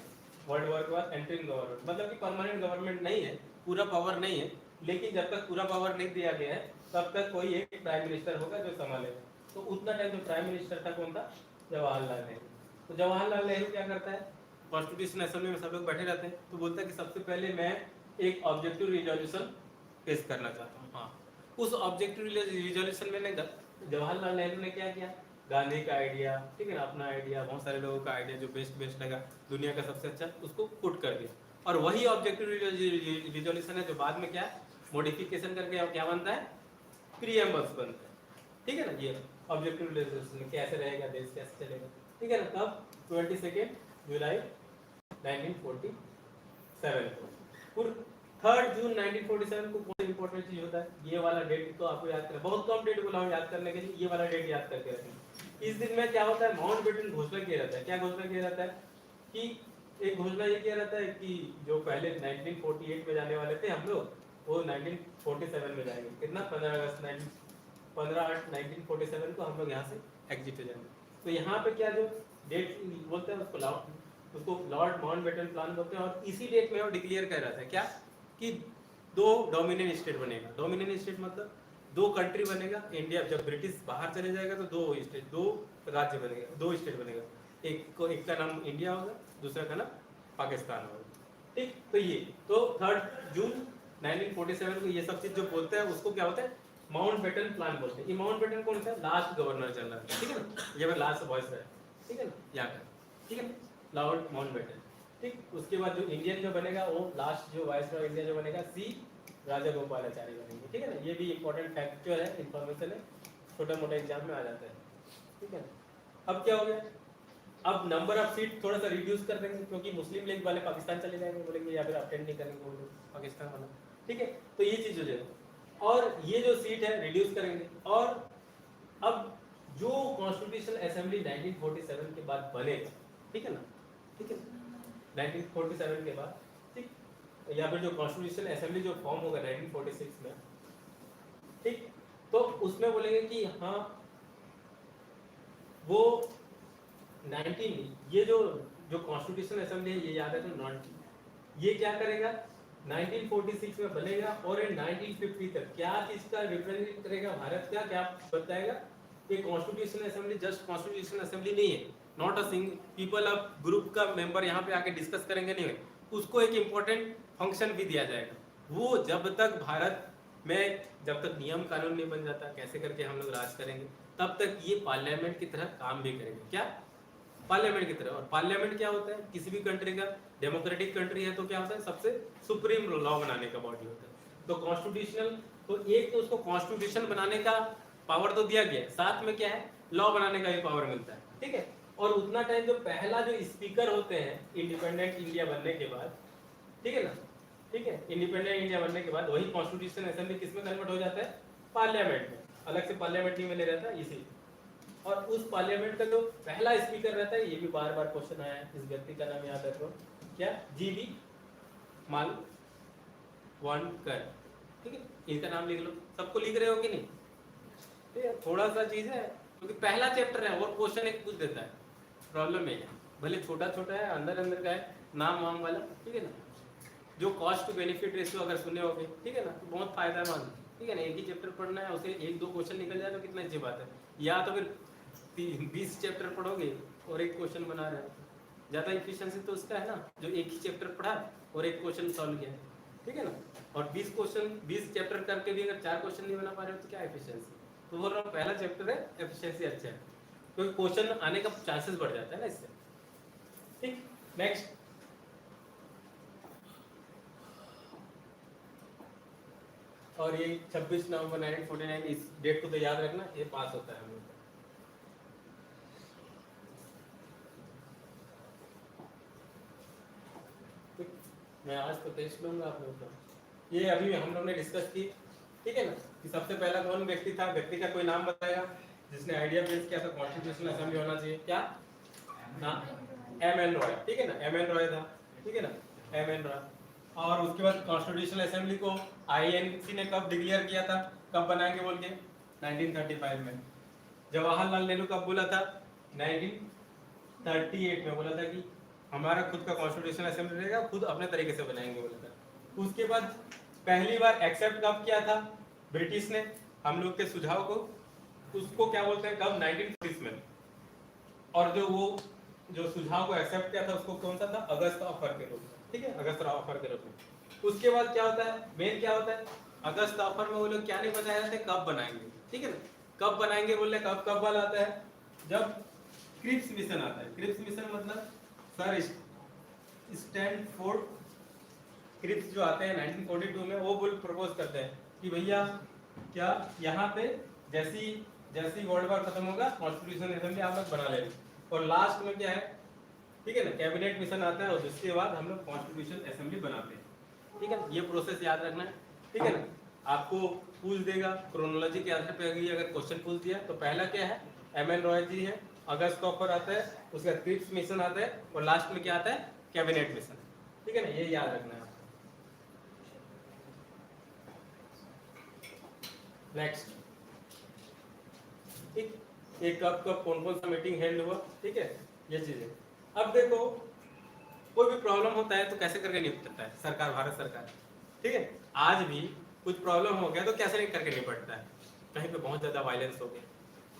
वर्ल्ड वॉर के बाद एंटरिंग गवर्नमेंट, मतलब कि परमानेंट गवर्नमेंट नहीं है, पूरा पावर नहीं है, लेकिन जब तक पूरा पावर नहीं दिया गया है तब तक कोई एक प्राइम मिनिस्टर होगा जो संभालेगा। तो उतना टाइम जो प्राइम मिनिस्टर था कौन था? जवाहरलाल नेहरू। तो जवाहरलाल नेहरू क्या करता है? कॉन्स्टिट्यूशन असेंबली में सब लोग बैठे रहते हैं, तो बोलता है कि सबसे पहले मैं एक ऑब्जेक्टिव रिजोल्यूशन पेश करना चाहता हूँ। हाँ, उस ऑब्जेक्टिव रिजोल्यूशन में जवाहरलाल नेहरू ने क्या किया? गांधी का आइडिया, ठीक है ना, अपना आइडिया, बहुत सारे लोगों का आइडिया जो बेस्ट लगा, दुनिया का सबसे अच्छा, उसको पुट कर दिया। और वही ऑब्जेक्टिव रिजोल्यूशन है जो बाद में क्या मॉडिफिकेशन करके क्या बनता है? प्रीएम्बल्स बनता है, ठीक है ना। ये ऑब्जेक्टिव रिजोल्यूशन कैसे रहेगा, देश कैसे चलेगा, ठीक है ना। तब 22 जुलाई 1947 को, 3 जून 1947 को कौन सा इंपॉर्टेंट चीज होता है? ये वाला डेट तो आपको याद करना, बहुत कम डेट बोला हूँ याद करने के लिए, ये वाला डेट याद करके रखना। इस दिन में क्या होता है? माउंटबेटन घोषणा किया जाता है। क्या घोषणा किया जाता है? कि एक घोषणा ये किया जाता है कि जो पहले 1948 में जाने वाले थे हम लोग, वो 1947 में जाएंगे। कितना? 15/8/1947 को हम लोग यहाँ से एग्जिट हो जाएंगे। तो यहाँ पे क्या जो डेट बोलते हैं उसको लॉर्ड माउंटबेटन प्लान बोलते हैं। और इसी डेट में वो डिक्लेयर कर रहा था क्या कि 2 डोमिनियन स्टेट बनेगा। डोमिनियन स्टेट मतलब 2 कंट्री बनेगा। इंडिया जब ब्रिटिश बाहर चले जाएगा तो 2 राज्य बनेगा, 2 स्टेट बनेगा। एक का नाम इंडिया होगा, दूसरा का नाम पाकिस्तान होगा, ठीक। तो ये तो 3 जून 1947 को ये सब चीज जो बोलते हैं उसको क्या होता है? माउंटबेटन प्लान बोलते हैं। ये माउंटबेटन कौन सा? लास्ट गवर्नर जनरल, ठीक है ना, ये मैं लास्ट वॉइस है, ठीक है ना, यहाँ का, ठीक है, लॉर्ड माउंटबेटन, ठीक। उसके बाद जो इंडियन जो बनेगा वो लास्ट जो वाइस रॉय इंडिया जो बनेगा सी राजागोपालाचारी बनेंगे, ठीक है ना। ये भी इंपॉर्टेंट फैक्चर है, इंफॉर्मेशन है, छोटा मोटा एग्जाम में आ जाता है, ठीक है। अब क्या हो गया? अब नंबर ऑफ सीट थोड़ा सा रिड्यूस कर देंगे, क्योंकि मुस्लिम लीग वाले पाकिस्तान चले जाएंगे, बोलेंगे या फिर अटेंड नहीं करेंगे वो लोग पाकिस्तान वाला, ठीक है। तो ये चीज हो जाएगा, और ये जो सीट है रिड्यूस करेंगे। और अब जो कॉन्स्टिट्यूशन असेंबली 1947 के बाद बनेगा, ठीक है ना, ठीक है, 1947 के बाद, ठीक, या फिर जो कॉन्स्टिट्यूशन असेंबली जो फॉर्म होगा 1946 में, ठीक, तो उसमें बोलेंगे कि हाँ वो 19 ये जो कॉन्स्टिट्यूशन असेंबली है, ये याद है तो ये क्या करेगा? 1946 में बनेगा और 1950 तक क्या चीज का रिप्रेजेंट करेगा? भारत का क्या बताएगा? ये constitution assembly just constitution assembly नहीं है, not a single people of group का मेंबर यहाँ पे आके डिस्कस करेंगे नहीं है, उसको एक इम्पोर्टेंट फंक्शन भी दिया जाएगा। वो जब तक भारत में जब तक नियम कानून नहीं बन जाता, कैसे करके हम लोग राज करेंगे, तब तक ये पार्लियामेंट की तरह काम भी करेंगे। क्या? पार्लियामेंट की तरह। और पार्लियामेंट क्या होता है? किसी भी कंट्री का डेमोक्रेटिक कंट्री है तो क्या होता है? सबसे सुप्रीम लॉ बनाने का बॉडी होता है। तो कॉन्स्टिट्यूशनल, तो एक तो उसको कॉन्स्टिट्यूशन बनाने का पावर तो दिया गया है, साथ में क्या है लॉ बनाने का भी पावर मिलता है, ठीक है। और उतना टाइम जो पहला जो स्पीकर होते हैं इंडिपेंडेंट इंडिया बनने के बाद, ठीक है ना, ठीक है, इंडिपेंडेंट इंडिया बनने के बाद वही कॉन्स्टिट्यूशन असेंबली किसमें कन्वर्ट हो जाता है, पार्लियामेंट में, अलग से पार्लियामेंट नहीं मिले रहता है इसी। और उस पार्लियामेंट का जो पहला स्पीकर रहता है, ये भी बार बार क्वेश्चन आया है, इस व्यक्ति का नाम याद रखो, क्या, जीवी मालवणकर, ठीक है, इनका नाम लिख लो, सबको लिख रहे हो कि नहीं, ठीक है, थोड़ा सा चीज है क्योंकि पहला चैप्टर है और क्वेश्चन एक पूछ देता है, प्रॉब्लम है, भले छोटा छोटा है, अंदर अंदर का है, नाम वाम वाला, ठीक है ना। जो कॉस्ट टू बेनिफिट रेशियो अगर सुने होगे, ठीक है ना, तो बहुत फायदेमंद, ठीक है ना, एक ही चैप्टर पढ़ना है, उसे एक दो क्वेश्चन निकल जाए तो कितना अच्छी बात है, या तो फिर 20 चैप्टर पढ़ोगे और एक क्वेश्चन बना रहे हो, ज़्यादा इफिशिएंसी तो उसका है ना, जो एक ही चैप्टर पढ़ा और एक क्वेश्चन सॉल्व किया, ठीक है ना। और 20 चैप्टर करके भी अगर 4 क्वेश्चन नहीं बना पा रहे हो तो क्या एफिशिएंसी। तो बोल रहा हूँ पहला चैप्टर है, एफिशिएंसी अच्छा है क्योंकि क्वेश्चन आने का चांसेस बढ़ जाता है ना इससे, ठीक। नेक्स्ट, और ये 26 नवंबर 1949, इस डेट को तो याद रखना, ये पास होता है हम लोग का। मैं आज तो टेस्ट लूंगा आप लोगों का। ये अभी हम लोग ने डिस्कस की, ठीक है ना, कि सबसे पहला कौन व्यक्ति था, व्यक्ति का कोई नाम बताएगा जिसने आइडिया बेस किया था कॉन्स्टिट्यूशनल असेंबली होना चाहिए, क्या, हाँ, M.N. रॉय, ठीक है ना, M.N. रॉय था, ठीक है ना, M.N. रॉय। और उसके बाद कॉन्स्टिट्यूशनल असेंबली को INC ने कब डिक्लेयर किया था, कब बनाएंगे बोल के, 1935 में। जवाहरलाल नेहरू कब बोला था, 1938 में बोला था कि हमारा खुद का कॉन्स्टिट्यूशनल असेंबली रहेगा, खुद अपने तरीके से बनाएंगे बोला था। उसके बाद पहली बार एक्सेप्ट कब किया था ब्रिटिश ने हम लोग के सुझाव को, उसको क्या बोलते हैं, कब, 1940 में। और जो वो जो सुझाव को एक्सेप्ट किया था उसको कौन सा था, अगस्त ऑफर के रूप में, ठीक है, अगस्त ऑफर के रूप में। उसके बाद क्या होता है, मेन क्या होता है, अगस्त ऑफर में वो लोग क्या नहीं बताया जाते कब बनाएंगे, ठीक है ना, कब बनाएंगे बोले, कब कब वाला आता है, जब क्रिप्स मिशन आता है। क्रिप्स मिशन मतलब सर स्टैनफोर्ड क्रिप्स जो आते हैं 1942 में, वो बोल प्रपोज करते हैं कि भैया क्या यहाँ पे जैसी जैसी वर्ल्ड वार खत्म होगा कॉन्स्टिट्यूशन असेंबली आप लोग बना लेंगे। और लास्ट में क्या है, ठीक है ना, कैबिनेट मिशन आता है और जिसके बाद हम लोग कॉन्स्टिट्यूशन असेंबली बनाते हैं, ठीक है ना। ये प्रोसेस याद रखना है, ठीक है ना। आपको पूछ देगा क्रोनोलॉजी के आधार पे, अगर क्वेश्चन पूछ दिया तो पहला क्या है, M.N. रॉय जी है, अगस्त ऑफर आता है, उसका क्रिप्स मिशन आता है और लास्ट में क्या आता है, कैबिनेट मिशन, ठीक है ना, ये याद रखना है। नेक्स्ट, ठीक, एक कब कब कौन कौन सा मीटिंग हेल्ड हुआ, ठीक है, ये चीजें। अब देखो कोई भी प्रॉब्लम होता है तो कैसे करके निपटता है सरकार, भारत सरकार, ठीक है। आज भी कुछ प्रॉब्लम हो गया तो कैसे नहीं करके निपटता है, कहीं पे बहुत ज्यादा वायलेंस हो गया,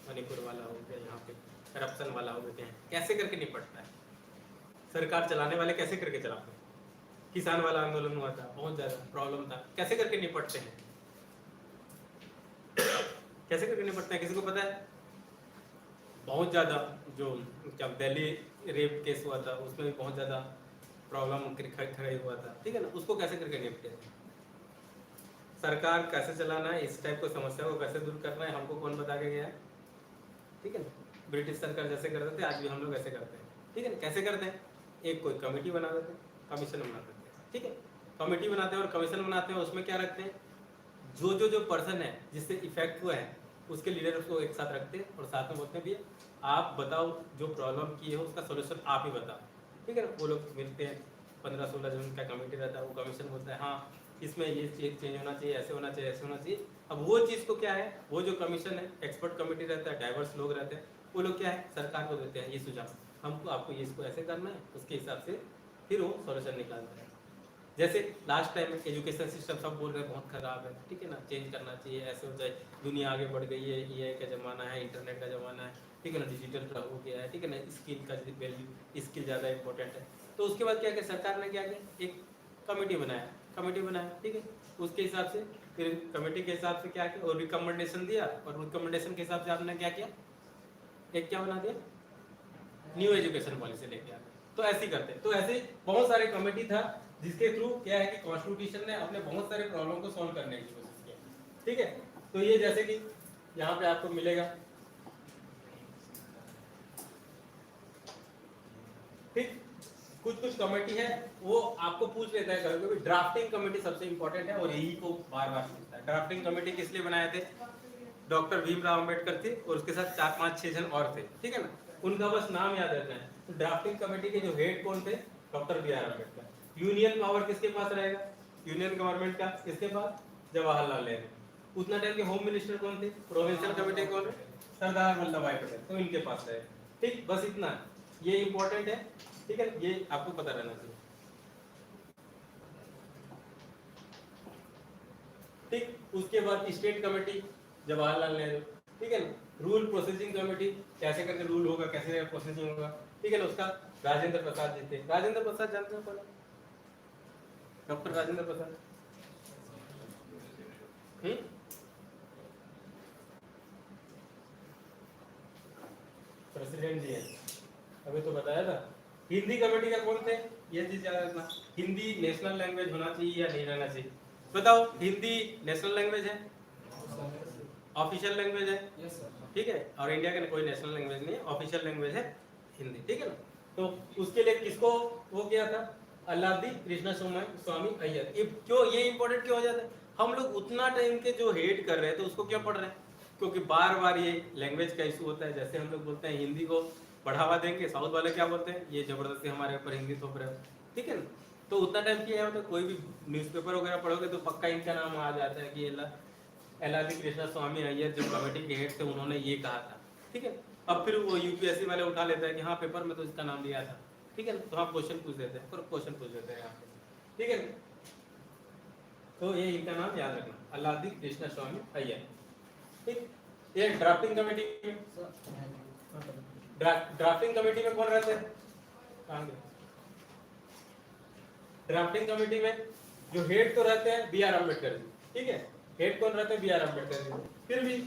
मणिपुर वाला हो गया, यहाँ पे करप्शन वाला हो गया, कैसे करके निपटता है सरकार, चलाने वाले कैसे करके चलाते हैं। किसान वाला आंदोलन हुआ था, बहुत ज्यादा प्रॉब्लम था, कैसे करके निपटते हैं, कैसे करके निपटते हैं, किसी को पता है। बहुत ज़्यादा जो जब दिल्ली रेप केस हुआ था उसमें भी बहुत ज़्यादा प्रॉब्लम खड़ी हुआ था, ठीक है ना, उसको कैसे करके निपटे, सरकार कैसे चलाना है, इस टाइप को समस्या को कैसे दूर करना है, हमको कौन बता के गया है, ठीक है ना। ब्रिटिश सरकार जैसे करते थे आज भी हम लोग ऐसे करते हैं, ठीक है ना। कैसे करते हैं, एक कोई कमेटी बना देते हैं, कमीशन बना देते हैं, ठीक है, कमेटी बनाते हैं और कमीशन बनाते हैं, उसमें क्या रखते हैं, जो पर्सन है जिससे इफेक्ट हुआ है उसके लीडर को एक साथ रखते हैं और साथ में बोलते हैं भैया आप बताओ जो प्रॉब्लम की है उसका सोल्यूशन आप ही बताओ, ठीक है ना। वो लोग मिलते हैं, 15-16 जन का कमेटी रहता है, वो कमीशन बोलता है हाँ इसमें ये चीज चेंज होना चाहिए, ऐसे होना चाहिए, ऐसे होना चाहिए। अब वो चीज़ को क्या है, वो जो कमीशन है, एक्सपर्ट कमेटी रहता है, डाइवर्स लोग रहते हैं, वो लोग क्या है सरकार को देते हैं ये सुझाव, हमको आपको ये इसको ऐसे करना है, उसके हिसाब से फिर वो सोल्यूशन निकालता है। जैसे लास्ट टाइम एजुकेशन सिस्टम सब बोल रहे हैं बहुत खराब है, ठीक है ना, चेंज करना चाहिए, ऐसे हो जाए, दुनिया आगे बढ़ गई है, AI का ज़माना है, इंटरनेट का ज़माना है, ठीक है ना, डिजिटल हो गया है, ठीक है ना, स्किल का वैल्यू, स्किल ज़्यादा इंपॉर्टेंट है। तो उसके बाद क्या किया सरकार ने, क्या किया, एक कमेटी बनाया, ठीक है, उसके हिसाब से फिर कमेटी के हिसाब से क्या किया और रिकमेंडेशन दिया, और रिकमेंडेशन के हिसाब से आपने क्या किया, एक क्या बना दिया, न्यू एजुकेशन पॉलिसी लेके आए। तो ऐसे ही करते हैं, तो ऐसे बहुत सारे कमेटी था जिसके थ्रू क्या है कि कॉन्स्टिट्यूशन ने अपने बहुत सारे प्रॉब्लम को सॉल्व करने की कोशिश की। ठीक है, तो ये जैसे कि यहाँ पे आपको मिलेगा, ठीक, कुछ कुछ कमेटी है वो आपको पूछ लेता है कभी कभी। ड्राफ्टिंग कमेटी सबसे इंपॉर्टेंट है और यही को बार बार पूछता है। ड्राफ्टिंग कमेटी किस लिए बनाए थे? डॉक्टर भीमराव अंबेडकर थे और उसके साथ 4-5-6 जन और थे, ठीक है ना, उनका बस नाम याद रखना है। तो ड्राफ्टिंग कमेटी के जो हेड कौन थे? Doctor B R Ambedkar. Union power किसके पास रहेगा? यूनियन गवर्नमेंट का किसके पास? जवाहरलाल नेहरू। उतना टाइम के होम मिनिस्टर कौन थे? प्रोविंशियल कमेटी कौन है? सरदार वल्लभ भाई पटेल, तो इनके पास रहेगा। ठीक, बस इतना, ये इंपॉर्टेंट है, ठीक है, ये आपको पता रहना चाहिए। ठीक, उसके बाद स्टेट कमेटी जवाहरलाल नेहरू, ठीक है ना। रूल प्रोसेसिंग कमेटी, कैसे करके रूल होगा, कैसे प्रोसेसिंग होगा, ठीक है ना, उसका राजेंद्र प्रसाद जी थे। राजेंद्र प्रसाद जानते हो कौन है? डॉक्टर राजेंद्र प्रसाद, प्रेसिडेंट जी है, अभी तो बताया था। हिंदी कमेटी का कौन थे? ये चीज याद रखना, हिंदी नेशनल लैंग्वेज होना चाहिए या नहीं रहना चाहिए? बताओ, हिंदी नेशनल लैंग्वेज है, ऑफिशियल लैंग्वेज है, यस सर। ठीक है, और इंडिया के कोई नेशनल लैंग्वेज नहीं है, ऑफिशियल लैंग्वेज है हिंदी, ठीक है ना। तो उसके लिए किसको वो किया था? अल्लादी कृष्ण स्वामी अय्यर। ये क्यों, ये इंपॉर्टेंट क्यों हो जाता है? हम लोग उतना टाइम के जो हेड कर रहे हैं तो उसको क्यों पढ़ रहे हैं? क्योंकि बार बार ये लैंग्वेज का इशू होता है। जैसे हम लोग बोलते हैं हिंदी को बढ़ावा देंगे, साउथ वाले क्या बोलते हैं? ये जबरदस्ती हमारे ऊपर हिंदी थोप रहे हो, ठीक है ना। तो उतना टाइम किया है, तो कोई भी न्यूज़पेपर वगैरह पढ़ोगे तो पक्का इनका नाम आ जाता है कि एलादी कृष्ण स्वामी अय्यर जो कमेटी के हेड थे उन्होंने ये कहा था, ठीक है। अब फिर वो यूपीएससी वाले उठा लेते हैं कि हाँ पेपर में तो इसका नाम लिया था, ठीक है ना, तो हाँ क्वेश्चन पूछ देते हैं, क्वेश्चन पूछ देते हैं यहाँ पे, ठीक है ना। तो ये इनका नाम याद रखना, अलादी कृष्ण स्वामी अय्यर, ठीक। ये ड्राफ्टिंग कमेटी में, ड्राफ्टिंग कमेटी में कौन रहते हैं? ड्राफ्टिंग कमेटी में जो हेड तो रहते हैं बी आर अम्बेडकर जी, ठीक है। हेड कौन रहते हैं? B R Ambedkar ji. फिर भी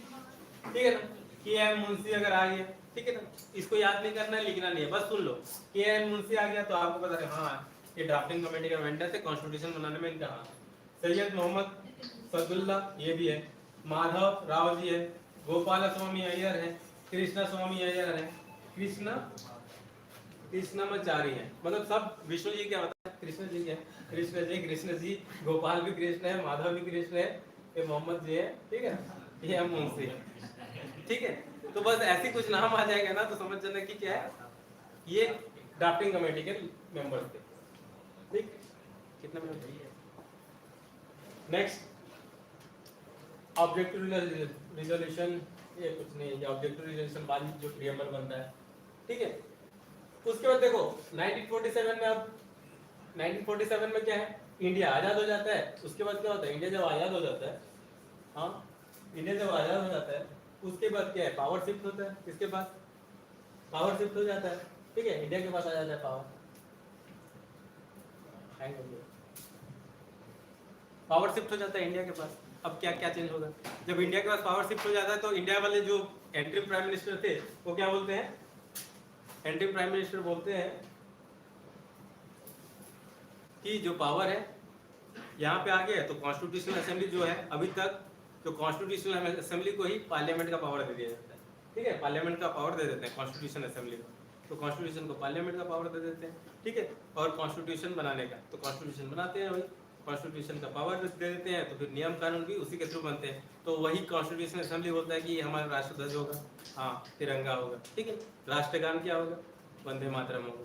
ठीक है ना, के एम मुंशी अगर आ गया, ठीक है ना, इसको याद नहीं करना है, लिखना नहीं है, बस सुन लो। के एम मुंशी आ गया तो आपको पता है हाँ ये ड्राफ्टिंग कमेटी का मेंबर थे, कॉन्स्टिट्यूशन बनाने में इनका हाथ। सैयद मोहम्मद सदुल्ला ये भी है, माधव राव जी है, गोपाल स्वामी अय्यर है, कृष्णा स्वामी अय्यर है, कृष्णमाचारी है, मतलब सब विष्णु जी क्या होता है? कृष्ण जी क्या? कृष्ण जी, गोपाल भी कृष्ण है, माधव भी कृष्ण है, ये मोहम्मद जी है, ठीक है, ये हम मुंशी है, ठीक है। तो बस ऐसी कुछ नाम आ जाएगा ना तो समझ जाना कि क्या है, ये ड्राफ्टिंग कमेटी के मेंबर्स थे, ठीक। कितना मिनट? नेक्स्ट, ऑब्जेक्टिव रिजोल्यूशन, ये कुछ नहीं, ये ऑब्जेक्टिव रिजोल्यूशन बाद में जो प्रीएम्बल बनता है, ठीक है। उसके बाद देखो 1947 में, अब 1947 में क्या है? इंडिया आजाद हो जाता है। उसके बाद क्या होता है? इंडिया जब आजाद हो जाता है, हाँ इंडिया जब आजाद हो जाता है उसके बाद क्या है? पावर शिफ्ट होता है, किसके पास? पावर शिफ्ट हो जाता है, ठीक है, इंडिया के पास आ जाता है पावर। पावर शिफ्ट हो जाता है इंडिया के पास। अब क्या क्या चेंज होगा? जब इंडिया के पास पावर शिफ्ट हो जाता है तो इंडिया वाले जो एंट्री प्राइम मिनिस्टर थे वो क्या बोलते हैं? एंट्री प्राइम मिनिस्टर बोलते हैं कि जो पावर है यहाँ पे आ गया, तो कॉन्स्टिट्यूशनल असेंबली जो है अभी तक, तो कॉन्स्टिट्यूशनल असेंबली को ही पार्लियामेंट का पावर दे दिया जाता है, ठीक है, पार्लियामेंट का पावर दे देते हैं कॉन्स्टिट्यूशन असेंबली को, तो कॉन्स्टिट्यूशन को पार्लियामेंट का पावर दे देते हैं, ठीक है। और कॉन्स्टिट्यूशन बनाने का, तो कॉन्स्टिट्यूशन बनाते हैं वही, कॉन्स्टिट्यूशन का पावर दे देते हैं, तो फिर नियम कानून भी उसी के थ्रू बनते हैं। तो वही कॉन्स्टिट्यूशन असेंबली बोलता है कि ये हमारा राष्ट्रध्वज होगा, हाँ तिरंगा होगा, ठीक है। राष्ट्रगान क्या होगा? वंदे मातरम होगा।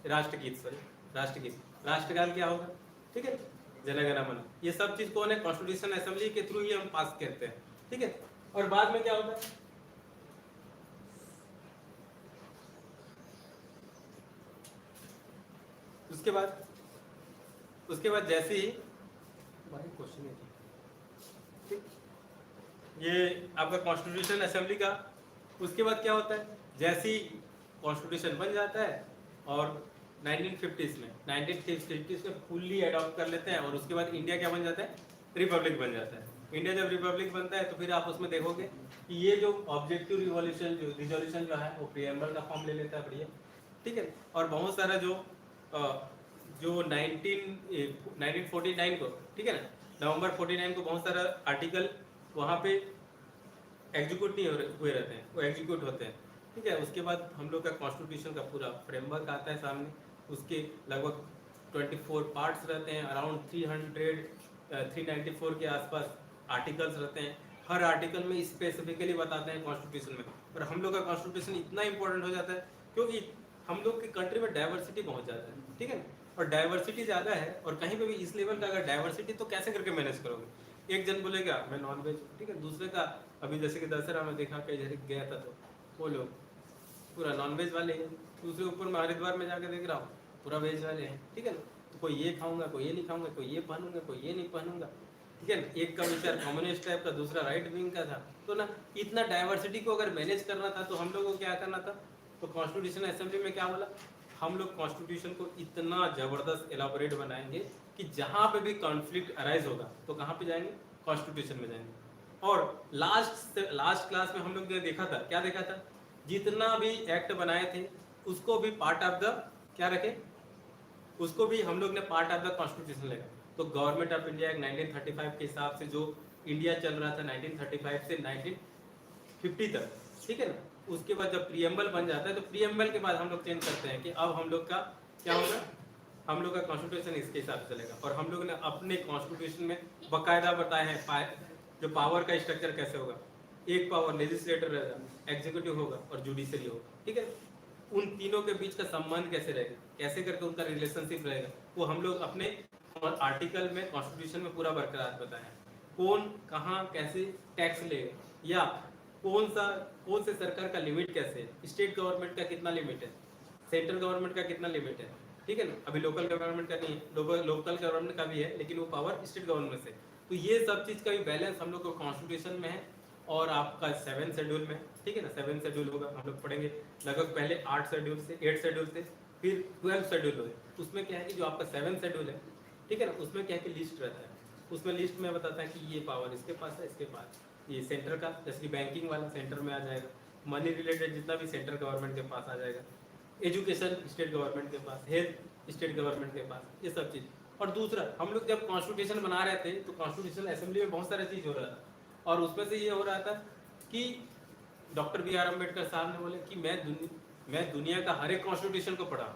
राष्ट्रगीत, सॉरी राष्ट्रगीत, राष्ट्रगान क्या होगा? ठीक है, जनगण मन। ये सब चीज कौन है? कॉन्स्टिट्यूशन असेंबली के थ्रू ही हम पास करते हैं, ठीक है। और बाद में क्या होता है? उसके बाद जैसे ही क्वेश्चन है, ठीक, ये आपका कॉन्स्टिट्यूशन असेंबली का, उसके बाद क्या होता है? जैसे ही कॉन्स्टिट्यूशन बन जाता है और 1950s में फुल्ली अडॉप्ट कर लेते हैं, और उसके बाद इंडिया क्या बन जाता है? रिपब्लिक बन जाता है। इंडिया जब रिपब्लिक बनता है तो फिर आप उसमें देखोगे कि ये जो ऑब्जेक्टिव रिजोल्यूशन जो है वो प्रीएम्बल का फॉर्म ले लेता है, बढ़िया, ठीक है। और बहुत सारा जो जो 1949 को, ठीक है ना, नवंबर 49 को बहुत सारा आर्टिकल वहाँ पे एग्जीक्यूट नहीं हुए रहते हैं, वो एग्जीक्यूट होते हैं, ठीक है। उसके बाद हम लोग का कॉन्स्टिट्यूशन का पूरा फ्रेमवर्क आता है सामने, उसके लगभग 24 पार्ट्स रहते हैं, अराउंड 394 के आसपास आर्टिकल्स रहते हैं। हर आर्टिकल में स्पेसिफिकली बताते हैं कॉन्स्टिट्यूशन में। और हम लोग का कॉन्स्टिट्यूशन इतना इंपॉर्टेंट हो जाता है क्योंकि हम लोग की कंट्री में डाइवर्सिटी बहुत ज़्यादा है, ठीक है। और डाइवर्सिटी ज़्यादा है और कहीं पे भी इस लेवल का अगर डाइवर्सिटी, तो कैसे करके मैनेज करोगे। एक जन बोलेगा मैं नॉन वेज, ठीक है, दूसरे का अभी जैसे कि दशहरा में देखा कई जगह गया था तो वो लोग पूरा नॉन वेज वाले हैं, दूसरे ऊपर मैं हरिद्वार में जाकर देख रहा हूँ पूरा वेज वाले हैं, ठीक है ना। तो कोई ये खाऊंगा, कोई ये नहीं खाऊंगा, कोई ये पहनूंगा, कोई ये नहीं पहनूंगा, ठीक है ना। एक का विचार कम्युनिस्ट टाइप का, दूसरा राइट विंग का था। तो ना इतना डाइवर्सिटी को अगर मैनेज करना था तो हम लोगों को क्या करना था। तो कॉन्स्टिट्यूशन असेंबली में क्या बोला, हम लोग कॉन्स्टिट्यूशन को इतना ज़बरदस्त एलाबोरेट बनाएंगे कि जहाँ पे भी कॉन्फ्लिक्ट अराइज होगा तो कहाँ पे जाएंगे, कॉन्स्टिट्यूशन में जाएंगे। और लास्ट क्लास में हम लोग ने देखा था, क्या देखा था, जितना भी एक्ट बनाए थे उसको भी पार्ट ऑफ द क्या रखे, उसको भी हम लोग ने पार्ट ऑफ द कॉन्स्टिट्यूशन लेगा। तो गवर्नमेंट ऑफ इंडिया एक्ट 1935 के हिसाब से जो इंडिया चल रहा था 1935 से 1950 तक, ठीक है ना। उसके बाद जब प्रीएम्बल बन जाता है तो प्रीएम्बल के बाद हम लोग चेंज करते हैं कि अब हम लोग का क्या होगा, हम लोग का कॉन्स्टिट्यूशन इसके हिसाब से चलेगा। और हम लोग ने अपने कॉन्स्टिट्यूशन में बाकायदा बताया है जो पावर का स्ट्रक्चर कैसे होगा। एक पावर लेजिस्लेटर रहेगा, एग्जीक्यूटिव होगा और जुडिशरी होगा, ठीक है। उन तीनों के बीच का संबंध कैसे रहेगा, कैसे करके उनका रिलेशनशिप रहेगा, वो हम लोग अपने आर्टिकल में कॉन्स्टिट्यूशन में पूरा बरकरार बताया। कौन कहाँ कैसे टैक्स लेगा, या कौन से सरकार का लिमिट कैसे है, स्टेट गवर्नमेंट का कितना लिमिट है, सेंट्रल गवर्नमेंट का कितना लिमिट है, ठीक है ना। अभी लोकल गवर्नमेंट का नहीं है, लोकल गवर्नमेंट का भी है लेकिन वो पावर स्टेट गवर्नमेंट से। तो ये सब चीज़ का भी बैलेंस हम लोग को कॉन्स्टिट्यूशन में है और आपका 7 शेड्यूल में, ठीक है ना। 7 शेड्यूल होगा, हम लोग पढ़ेंगे लगभग पहले 8 शेड्यूल से, 8 शेड्यूल से फिर 12 शेड्यूल होगा। उसमें क्या है कि जो आपका 7 शेड्यूल है, ठीक है ना, उसमें क्या है कि लिस्ट रहता है। उसमें लिस्ट में बताता है कि ये पावर इसके पास है, इसके पास ये सेंटर का, जैसे कि बैंकिंग वाला सेंटर में आ जाएगा, मनी रिलेटेड जितना भी सेंट्रल गवर्नमेंट के पास आ जाएगा, एजुकेशन स्टेट गवर्नमेंट के पास, हेल्थ स्टेट गवर्नमेंट के पास, ये सब चीज़। और दूसरा, हम लोग जब कॉन्स्टिट्यूशन बना रहे थे तो कॉन्स्टिट्यूशन असेंबली में बहुत सारा चीज़ हो रहा था और उसमें से ये हो रहा था कि डॉक्टर बी आर अम्बेडकर साहब ने बोले कि मैं दुनिया का हर एक कॉन्स्टिट्यूशन को पढ़ा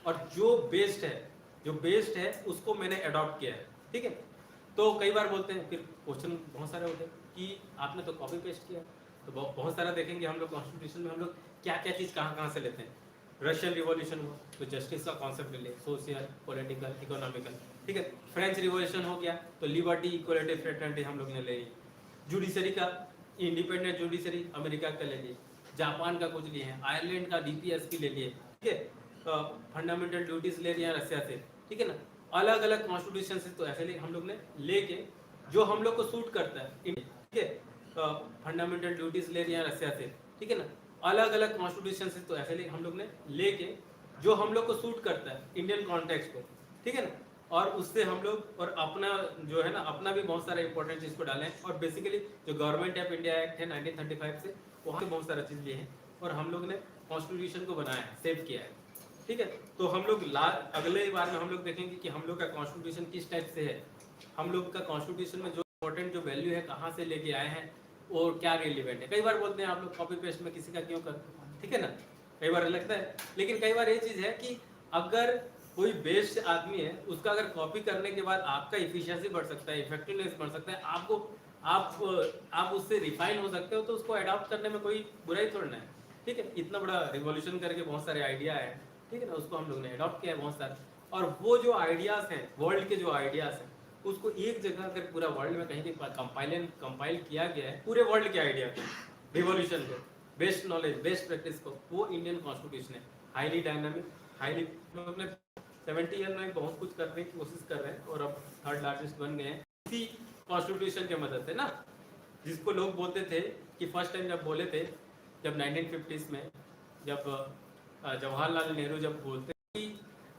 और जो बेस्ट है उसको मैंने अडॉप्ट किया है, ठीक है। तो कई बार बोलते हैं, फिर क्वेश्चन बहुत सारे होते हैं कि आपने तो कॉपी पेस्ट किया। तो बहुत सारा देखेंगे हम लोग कॉन्स्टिट्यूशन में, हम लोग क्या क्या चीज़ कहाँ से लेते हैं। रशियन रिवॉल्यूशन हुआ तो जस्टिस का कॉन्सेप्ट ले लिया, सोशल, पॉलिटिकल, इकोनॉमिकल, ठीक है। फ्रेंच रिवॉल्यूशन हो गया तो लिबर्टी, इक्वलिटी, फ्रेटर्निटी हम लोग ने ले ली। जुडिशरी का इंडिपेंडेंट जुडिशरी अमेरिका का ले लिए, जापान का कुछ लिए हैं, आयरलैंड का डीपीएस की ले लिए, ठीक है। फंडामेंटल ड्यूटीज ले लिया रशिया से, ठीक है ना। अलग अलग कॉन्स्टिट्यूशन से तो ऐसे हम लोग ने लेके जो हम लोग को सूट करता है, ठीक है। फंडामेंटल ड्यूटीज ले लिया रशिया से, ठीक है ना। अलग अलग कॉन्स्टिट्यूशन से तो ऐसे हम लोग ने लेके जो हम लोग को सूट करता है इंडियन कॉन्टेक्स्ट को, ठीक है ना। और उससे हम लोग और अपना जो है ना, अपना भी बहुत सारा इंपॉर्टेंट चीज़ को डालें। और बेसिकली जो गवर्नमेंट ऑफ इंडिया एक्ट है 1935 से, वहाँ से बहुत सारा चीज़ लिए हैं और हम लोग ने कॉन्स्टिट्यूशन को बनाया है, सेव किया है, ठीक है। तो हम लोग अगले बार में हम लोग देखेंगे कि हम लोग का कॉन्स्टिट्यूशन किस टाइप से है, हम लोग का कॉन्स्टिट्यूशन में जो इंपॉर्टेंट जो वैल्यू है कहाँ से लेके आए हैं और क्या रिलेवेंट है। कई बार बोलते हैं आप लोग कॉपी पेस्ट में किसी का क्यों करते हैं, ठीक है ना, कई बार लगता है। लेकिन कई बार ये चीज़ है कि अगर कोई बेस्ट आदमी है, उसका अगर कॉपी करने के बाद आपका इफिशियंसी बढ़ सकता है, इफेक्टिवनेस बढ़ सकता है, आप उससे रिफाइन हो सकते हो, तो उसको अडॉप्ट करने में कोई बुराई थोड़ा है, ठीक है। इतना बड़ा रिवॉल्यूशन करके बहुत सारे आइडिया है, ठीक है ना, उसको हम लोग ने अडॉप्ट किया है बहुत सारे। और वो जो आइडियाज़ हैं, वर्ल्ड के जो आइडियाज़ हैं, उसको एक जगह अगर पूरा वर्ल्ड में कहीं के कंपाइल किया गया है, पूरे वर्ल्ड के आइडिया को, रिवॉल्यूशन को, बेस्ट नॉलेज, बेस्ट प्रैक्टिस को, वो इंडियन कॉन्स्टिट्यूशन है। हाईली डायनामिक, हाईली 70 ईयर में बहुत कुछ करने की कोशिश कर रहे हैं और अब 3rd लार्जेस्ट बन गए हैं इसी कॉन्स्टिट्यूशन की मदद से ना। जिसको लोग बोलते थे कि फर्स्ट टाइम जब बोले थे, जब 1950s में, जब जवाहरलाल नेहरू जब बोलते कि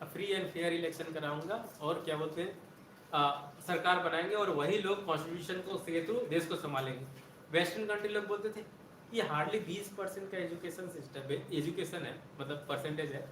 फ्री एंड फेयर इलेक्शन कराऊंगा और क्या बोलते हैं सरकार बनाएंगे और वही लोग कॉन्स्टिट्यूशन को के थ्रू देश को संभालेंगे। वेस्टर्न कंट्री लोग बोलते थे ये हार्डली 20% का एजुकेशन है, मतलब परसेंटेज है,